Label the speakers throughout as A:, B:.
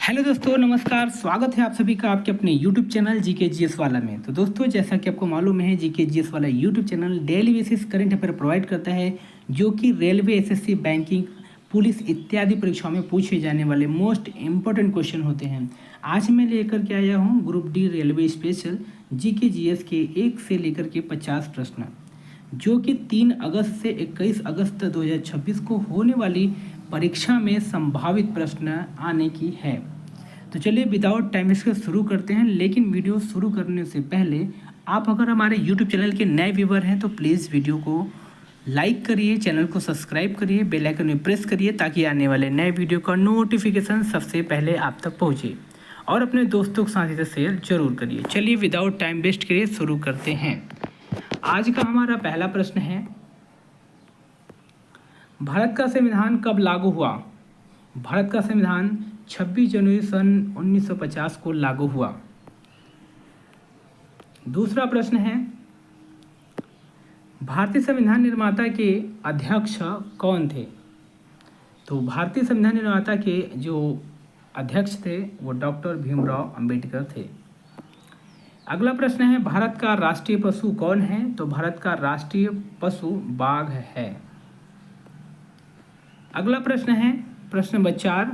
A: Hello दोस्तों, नमस्कार। स्वागत है आप सभी का आपके अपने यूट्यूब चैनल जीके जीएस वाला में। तो दोस्तों, जैसा कि आपको मालूम है, जीके जीएस वाला YouTube channel daily basis current affair provide करता है, जो कि रेलवे, एसएससी, बैंकिंग, पुलिस इत्यादि परीक्षाओं में पूछे जाने वाले मोस्ट इम्पोर्टेंट क्वेश्चन होते हैं। आज मैं लेकर के आया हूँ group D railway special GK GS के 1 से लेकर के 50 प्रश्न, जो कि 3 अगस्त से 21 अगस्त 2026 को होने वाली परीक्षा में संभावित प्रश्न आने की है। तो चलिए विदाउट टाइम वेस्ट शुरू करते हैं। लेकिन वीडियो शुरू करने से पहले आप अगर हमारे यूट्यूब चैनल के नए व्यूवर हैं तो प्लीज़ वीडियो को लाइक करिए, चैनल को सब्सक्राइब करिए, बेल आइकन में प्रेस करिए, ताकि आने वाले नए वीडियो का नोटिफिकेशन सबसे पहले आप तक पहुँचे। और अपने दोस्तों के साथ इसे शेयर जरूर करिए। चलिए विदाउट टाइम वेस्ट करिए शुरू करते हैं। आज का हमारा पहला प्रश्न है, भारत का संविधान कब लागू हुआ? भारत का संविधान 26 जनवरी सन 1950 को लागू हुआ। दूसरा प्रश्न है, भारतीय संविधान निर्माता के अध्यक्ष कौन थे? तो भारतीय संविधान निर्माता के जो अध्यक्ष थे वो डॉक्टर भीमराव अंबेडकर थे। अगला प्रश्न है, भारत का राष्ट्रीय पशु कौन है? तो भारत का राष्ट्रीय पशु बाघ है। अगला प्रश्न है, प्रश्न नंबर 4,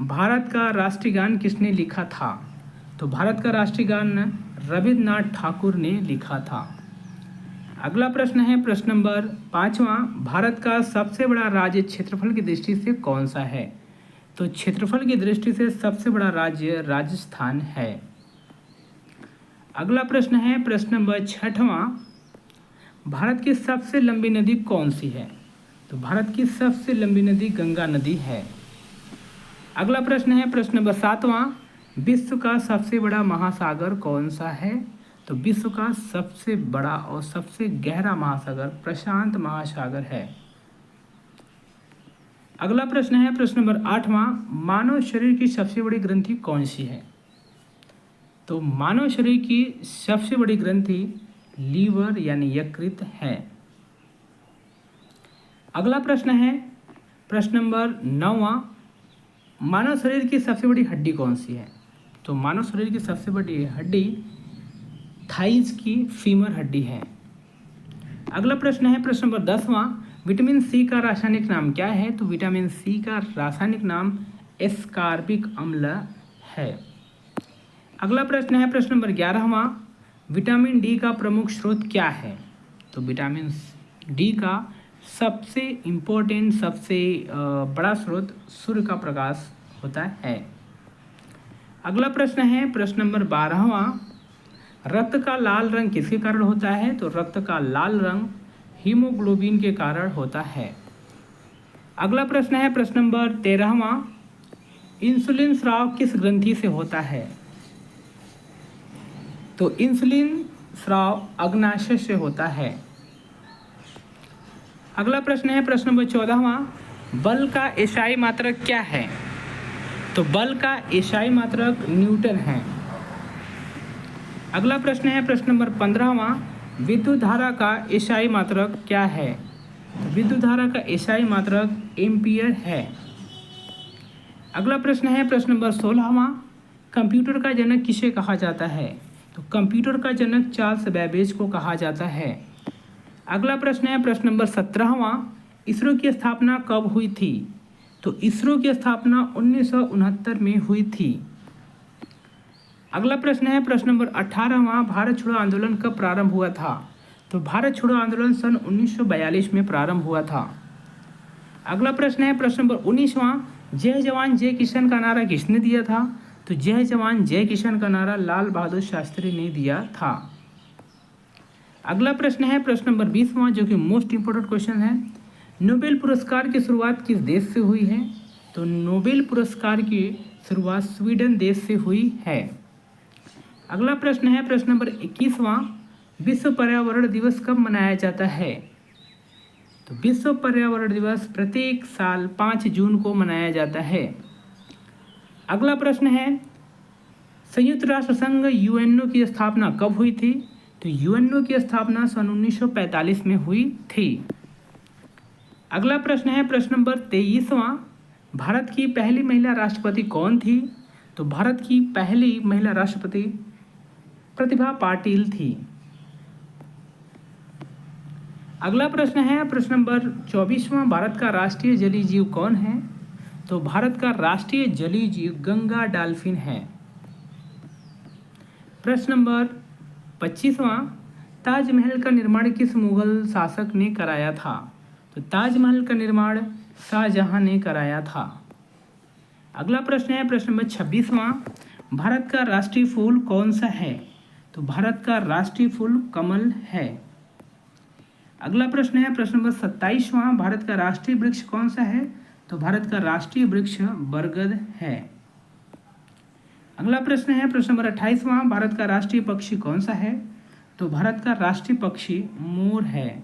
A: भारत का राष्ट्रीय गान किसने लिखा था? तो भारत का राष्ट्रीय गान रविन्द्रनाथ ठाकुर ने लिखा था। अगला प्रश्न है, प्रश्न नंबर 5वां, भारत का सबसे बड़ा राज्य क्षेत्रफल की दृष्टि से कौन सा है? तो क्षेत्रफल की दृष्टि से सबसे बड़ा राज्य राजस्थान है। अगला प्रश्न है, प्रश्न नंबर 6वां, भारत की सबसे लंबी नदी कौन सी है? तो भारत की सबसे लंबी नदी गंगा नदी है। अगला प्रश्न है, प्रश्न नंबर 7वां, विश्व का सबसे बड़ा महासागर कौन सा है? तो विश्व का सबसे बड़ा और सबसे गहरा महासागर प्रशांत महासागर है। अगला प्रश्न है, प्रश्न नंबर 8वां, मानव शरीर की सबसे बड़ी ग्रंथि कौन सी है? तो मानव शरीर की सबसे बड़ी ग्रंथि लीवर यानी यकृत है। अगला प्रश्न है, प्रश्न नंबर 9वां, मानव शरीर की सबसे बड़ी हड्डी कौन सी है? तो मानव शरीर की सबसे बड़ी हड्डी थाइज की फीमर हड्डी है। अगला प्रश्न है, प्रश्न नंबर 10वां, विटामिन सी का रासायनिक नाम क्या है? तो विटामिन सी का रासायनिक नाम एस्कॉर्बिक अम्ल है। अगला प्रश्न है, प्रश्न नंबर 11वां, विटामिन डी का प्रमुख स्रोत क्या है? तो विटामिन डी का सबसे इम्पोर्टेंट, सबसे बड़ा स्रोत सूर्य का प्रकाश होता है। अगला प्रश्न है, प्रश्न नंबर 12वां, रक्त का लाल रंग किसके कारण होता है? तो रक्त का लाल रंग हीमोग्लोबिन के कारण होता है। अगला प्रश्न है, प्रश्न नंबर 13वां, इंसुलिन स्राव किस ग्रंथि से होता है? तो इंसुलिन स्राव अग्नाशय से होता है। अगला प्रश्न है, प्रश्न नंबर 14वां, बल का एसआई मात्रक क्या है? तो बल का एसआई मात्रक न्यूटन है। अगला प्रश्न है, प्रश्न नंबर 15वां, विद्युत धारा का एसआई मात्रक क्या है? विद्युत धारा का एसआई मात्रक एम्पियर है। अगला प्रश्न है, प्रश्न नंबर 16वां, कंप्यूटर का जनक किसे कहा जाता है? तो कंप्यूटर का जनक चार्ल्स बेबेज को कहा जाता है। अगला प्रश्न है, प्रश्न नंबर 17वां, इसरो की स्थापना कब हुई थी? तो इसरो की स्थापना 1969 में हुई थी। अगला प्रश्न है, प्रश्न नंबर 18वां, भारत छोड़ो आंदोलन कब प्रारंभ हुआ था? तो भारत छोड़ो आंदोलन सन 1942 में प्रारंभ हुआ था। अगला प्रश्न है, प्रश्न नंबर 19वां, जय जवान जय किसान का नारा किसने दिया था? तो जय जवान जय किसान का नारा लाल बहादुर शास्त्री ने दिया था। अगला प्रश्न है, प्रश्न नंबर 20वां, जो कि मोस्ट इंपोर्टेंट क्वेश्चन है, नोबेल पुरस्कार की शुरुआत किस देश से हुई है? तो नोबेल पुरस्कार की शुरुआत स्वीडन देश से हुई है। अगला प्रश्न है, प्रश्न नंबर 21वां, विश्व पर्यावरण दिवस कब मनाया जाता है? तो विश्व पर्यावरण दिवस प्रत्येक साल 5 जून को मनाया जाता है। अगला प्रश्न है, संयुक्त राष्ट्र संघ यूएनओ की स्थापना कब हुई थी? तो यूएनओ की स्थापना सन 1945 में हुई थी। अगला प्रश्न है, प्रश्न नंबर 23वां, भारत की पहली महिला राष्ट्रपति कौन थी? तो भारत की पहली महिला राष्ट्रपति प्रतिभा पाटिल थी। अगला प्रश्न है प्रश्न नंबर 24वां, भारत का राष्ट्रीय जलीय जीव कौन है? तो भारत का राष्ट्रीय जलीय जीव गंगा डॉल्फिन है। प्रश्न नंबर 25वां, ताजमहल का निर्माण किस मुगल शासक ने कराया था? तो ताजमहल का निर्माण शाहजहां ने कराया था। अगला प्रश्न है प्रश्न नंबर 26वां, भारत का राष्ट्रीय फूल कौन सा है? तो भारत का राष्ट्रीय फूल कमल है। अगला प्रश्न है प्रश्न नंबर 27वां, भारत का राष्ट्रीय वृक्ष कौन सा है? तो भारत का राष्ट्रीय वृक्ष बरगद है। अगला प्रश्न है प्रश्न नंबर 28वां, भारत का राष्ट्रीय पक्षी कौन सा है? तो भारत का राष्ट्रीय पक्षी मोर है।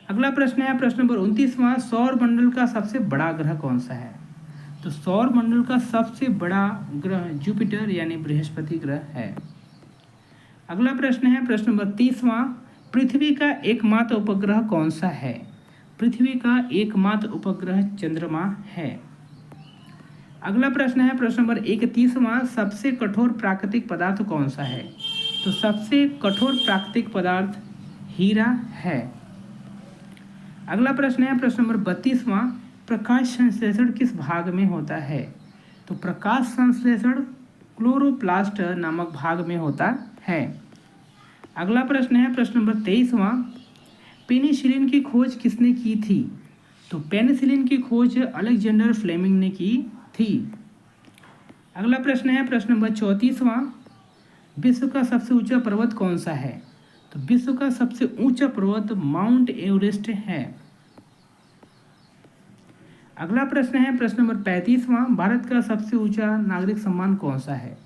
A: अगला प्रश्न है प्रश्न नंबर 29वां, सौर मंडल का सबसे बड़ा ग्रह कौन सा है? तो सौर मंडल का सबसे बड़ा ग्रह जुपिटर यानी बृहस्पति ग्रह है। अगला प्रश्न है प्रश्न नंबर 30वां, पृथ्वी का एकमात्र उपग्रह कौन सा है? पृथ्वी का एकमात्र उपग्रह चंद्रमा है। अगला प्रश्न है प्रश्न नंबर 31वां, सबसे कठोर प्राकृतिक पदार्थ कौन सा है? तो सबसे कठोर प्राकृतिक पदार्थ हीरा है। अगला प्रश्न है प्रश्न नंबर 32वां, प्रकाश संश्लेषण किस भाग में होता है? तो प्रकाश संश्लेषण क्लोरोप्लास्ट नामक भाग में होता है। अगला प्रश्न है प्रश्न नंबर 23वां, पेनिसिलिन की खोज किसने की थी? तो पेनिसिलिन की खोज अलेक्जेंडर फ्लेमिंग ने की थी। अगला प्रश्न है प्रश्न नंबर 34वां, विश्व का सबसे ऊंचा पर्वत कौन सा है? तो विश्व का सबसे ऊंचा पर्वत माउंट एवरेस्ट है। अगला प्रश्न है प्रश्न नंबर 35वां, भारत का सबसे ऊंचा नागरिक सम्मान कौन सा है?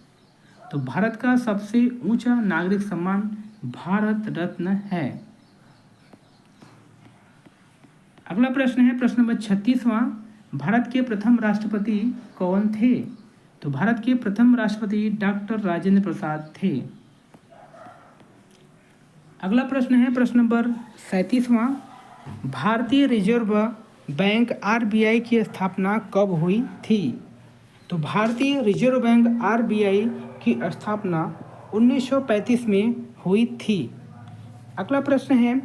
A: तो भारत का सबसे ऊंचा नागरिक सम्मान भारत रत्न है। अगला प्रश्न है प्रश्न नंबर 36वां, भारत के प्रथम राष्ट्रपति कौन थे? तो भारत के प्रथम राष्ट्रपति डॉक्टर राजेंद्र प्रसाद थे। अगला प्रश्न है प्रश्न नंबर 37वां, भारतीय रिजर्व बैंक आरबीआई की स्थापना कब हुई थी? तो भारतीय रिजर्व बैंक आरबीआई की स्थापना 1935 में हुई थी। अगला प्रश्न है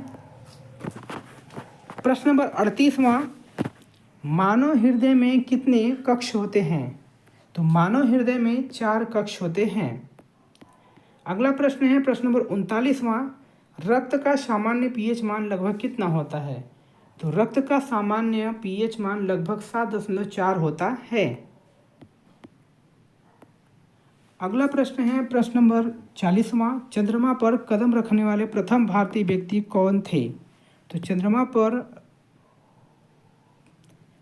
A: प्रश्न नंबर 38वां, मानव हृदय में कितने कक्ष होते हैं? तो मानव हृदय में 4 कक्ष होते हैं। अगला प्रश्न है प्रश्न नंबर 39वां, रक्त का सामान्य पीएच मान लगभग कितना होता है? तो रक्त का सामान्य पीएच मान लगभग 7.4 होता है। अगला प्रश्न है प्रश्न नंबर 40वां, चंद्रमा पर कदम रखने वाले प्रथम भारतीय व्यक्ति कौन थे? तो चंद्रमा पर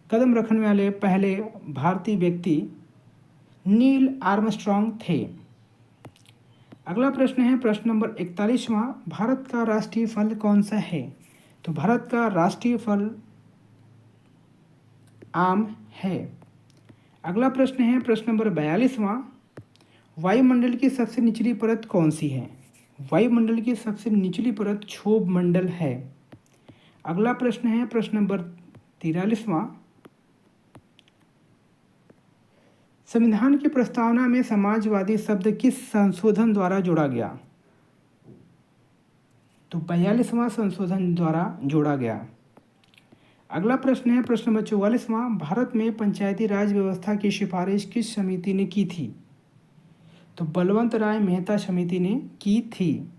A: कदम रखने वाले पहले भारतीय व्यक्ति नील आर्मस्ट्रॉन्ग थे। अगला प्रश्न है प्रश्न नंबर 41वां, भारत का राष्ट्रीय फल कौन सा है? तो भारत का राष्ट्रीय फल आम है। अगला प्रश्न है प्रश्न नंबर 42वां, वायुमंडल की सबसे निचली परत कौन सी है? वायुमंडल की सबसे निचली परत क्षोभ मंडल है। अगला प्रश्न है प्रश्न नंबर 43वां, संविधान की प्रस्तावना में समाजवादी शब्द किस संशोधन द्वारा जोड़ा गया? तो 42वां संशोधन द्वारा जोड़ा गया। अगला प्रश्न है प्रश्न नंबर 44वां, भारत में पंचायती राज व्यवस्था की सिफारिश किस समिति ने की थी? तो बलवंत राय मेहता समिति ने की थी।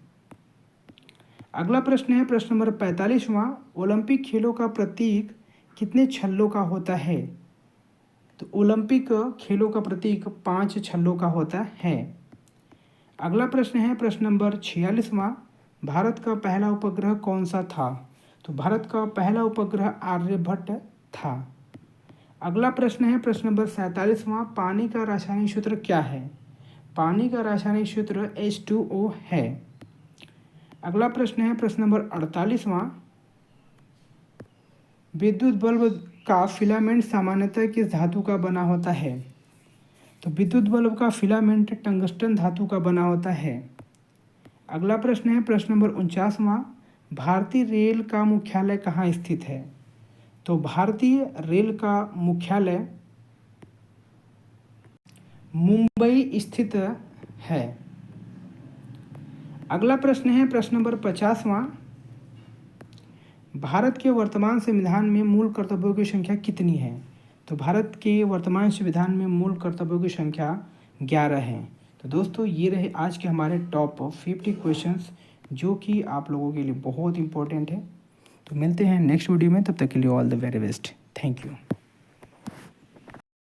A: अगला प्रश्न है प्रश्न नंबर 45वां, ओलंपिक खेलों का प्रतीक कितने छल्लों का होता है? तो ओलंपिक खेलों का प्रतीक 5 छल्लों का होता है। अगला प्रश्न है प्रश्न नंबर 46वां, भारत का पहला उपग्रह कौन सा था? तो भारत का पहला उपग्रह आर्यभट्ट था। अगला प्रश्न है प्रश्न नंबर 47वां, पानी का रासायनिक सूत्र क्या है? पानी का रासायनिक सूत्र H2O है। अगला प्रश्न है प्रश्न नंबर 48वां, विद्युत बल्ब का फिलामेंट सामान्यतः किस धातु का बना होता है? तो विद्युत बल्ब का फिलामेंट टंगस्टन धातु का बना होता है। अगला प्रश्न है प्रश्न नंबर 49वां, भारतीय रेल का मुख्यालय कहाँ स्थित है? तो भारतीय रेल का मुख्यालय मुंबई स्थित है। अगला प्रश्न है प्रश्न नंबर 50वां। भारत के वर्तमान संविधान में मूल कर्तव्यों की संख्या कितनी है? तो भारत के वर्तमान संविधान में मूल कर्तव्यों की संख्या 11 है। तो दोस्तों ये रहे आज के हमारे टॉप 50 क्वेश्चंस जो कि आप लोगों के लिए बहुत इंपॉर्टेंट है। तो मिलते हैं नेक्स्ट वीडियो में, तब तक के लिए all the very best. Thank you.